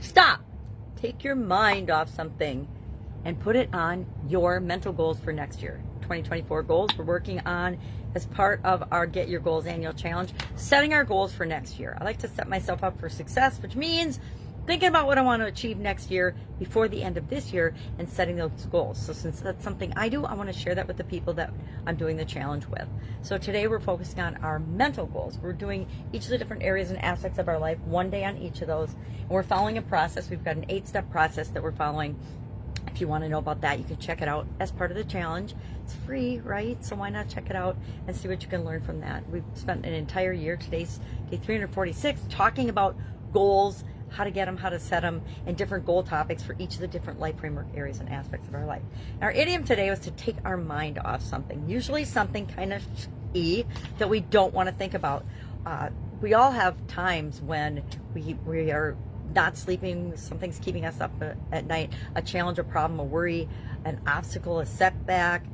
stop, take your mind off something and put it on your mental goals for next year. 2024 goals we're working on as part of our Get Your Goals annual challenge, setting our goals for next year. I like to set myself up for success, which means thinking about what I want to achieve next year before the end of this year and setting those goals. So since that's something I do, I want to share that with the people that I'm doing the challenge with. So today we're focusing on our mental goals. We're doing each of the different areas and aspects of our life, one day on each of those. And we're following a process. We've got an 8-step process that we're following. If you want to know about that, you can check it out as part of the challenge. It's free, right? So why not check it out and see what you can learn from that. We've spent an entire year, today's day 346, talking about goals, how to get them, how to set them, and different goal topics for each of the different life framework areas and aspects of our life. And our idiom today was to take our mind off something, usually something kind of that we don't want to think about. We all have times when we are not sleeping, something's keeping us up at night, a challenge, a problem, a worry, an obstacle, a setback.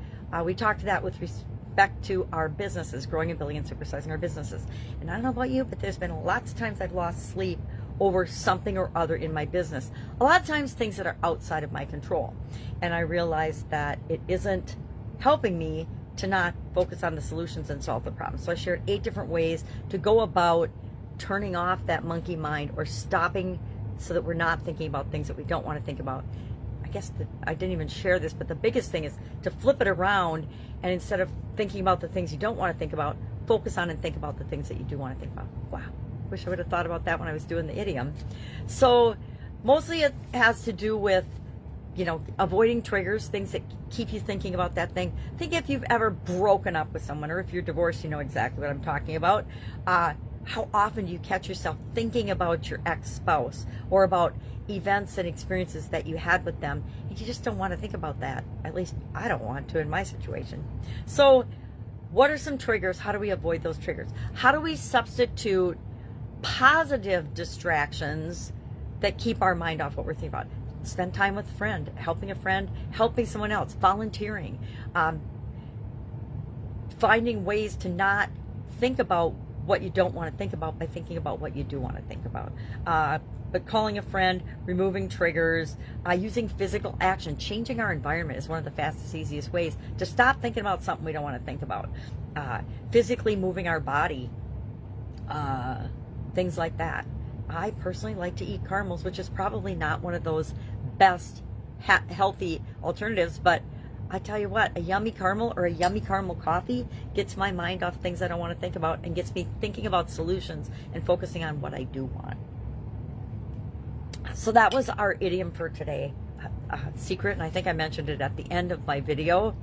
We talked to that with respect to our businesses, growing and building and supersizing our businesses. And I don't know about you, but there's been lots of times I've lost sleep over something or other in my business. A lot of times things that are outside of my control. And I realized that it isn't helping me to not focus on the solutions and solve the problems. So I shared 8 different ways to go about turning off that monkey mind or stopping so that we're not thinking about things that we don't want to think about. I guess I didn't even share this, but the biggest thing is to flip it around, and instead of thinking about the things you don't want to think about, focus on and think about the things that you do want to think about. Wow. Wish I would have thought about that when I was doing the idiom. So mostly it has to do with, avoiding triggers, things that keep you thinking about that thing. Think if you've ever broken up with someone, or if you're divorced, you know exactly what I'm talking about. How often do you catch yourself thinking about your ex-spouse or about events and experiences that you had with them, and you just don't want to think about that? At least I don't want to in my situation. So what are some triggers? How do we avoid those triggers? How do we substitute positive distractions that keep our mind off what we're thinking about? Spend time with a friend, helping someone else, volunteering, finding ways to not think about what you don't want to think about by thinking about what you do want to think about. But calling a friend, removing triggers, using physical action, changing our environment is one of the fastest, easiest ways to stop thinking about something we don't want to think about. Physically moving our body, things like that. I personally like to eat caramels, which is probably not one of those best healthy alternatives, but I tell you what, a yummy caramel or a yummy caramel coffee gets my mind off things I don't want to think about and gets me thinking about solutions and focusing on what I do want. So that was our idiom for today. Secret, and I think I mentioned it at the end of my video.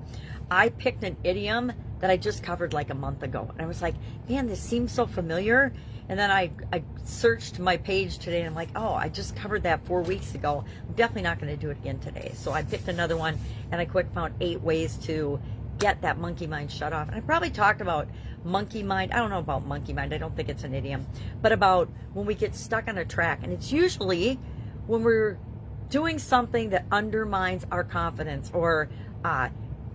I picked an idiom that I just covered like a month ago, and I was like, man, this seems so familiar. And then I searched my page today, and I'm like, oh, I just covered that 4 weeks ago. I'm definitely not going to do it again today. So I picked another one, and I found 8 ways to get that monkey mind shut off. And I probably talked about monkey mind. I don't know about monkey mind. I don't think it's an idiom. But about when we get stuck on a track. And it's usually when we're doing something that undermines our confidence or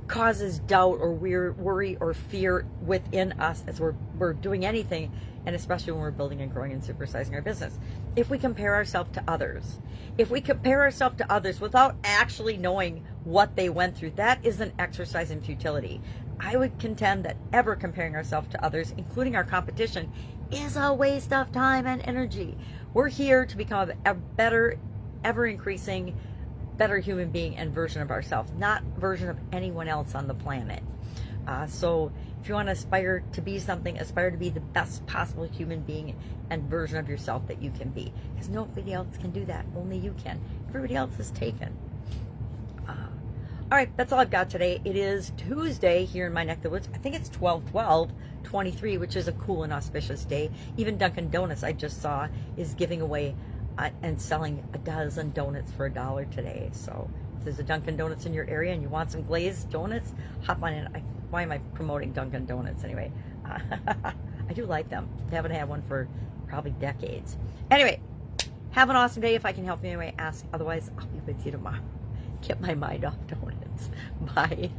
causes doubt or worry or fear within us as we're doing anything, and especially when we're building and growing and supersizing our business. If we compare ourselves to others, without actually knowing what they went through, that is an exercise in futility. I would contend that ever comparing ourselves to others, including our competition, is a waste of time and energy. We're here to become a better, ever-increasing, better human being and version of ourselves, not version of anyone else on the planet. So if you want to aspire to be something, aspire to be the best possible human being and version of yourself that you can be. Because nobody else can do that. Only you can. Everybody else is taken. All right, that's all I've got today. It is Tuesday here in my neck of the woods. I think it's 12/12/23, which is a cool and auspicious day. Even Dunkin' Donuts, I just saw, is giving away and selling a dozen donuts for $1 today. So if there's a Dunkin' Donuts in your area and you want some glazed donuts, hop on in. Why am I promoting Dunkin' Donuts anyway? I do like them. I haven't had one for probably decades. Anyway, have an awesome day. If I can help you anyway, ask. Otherwise, I'll be with you tomorrow. Get my mind off donuts. Bye.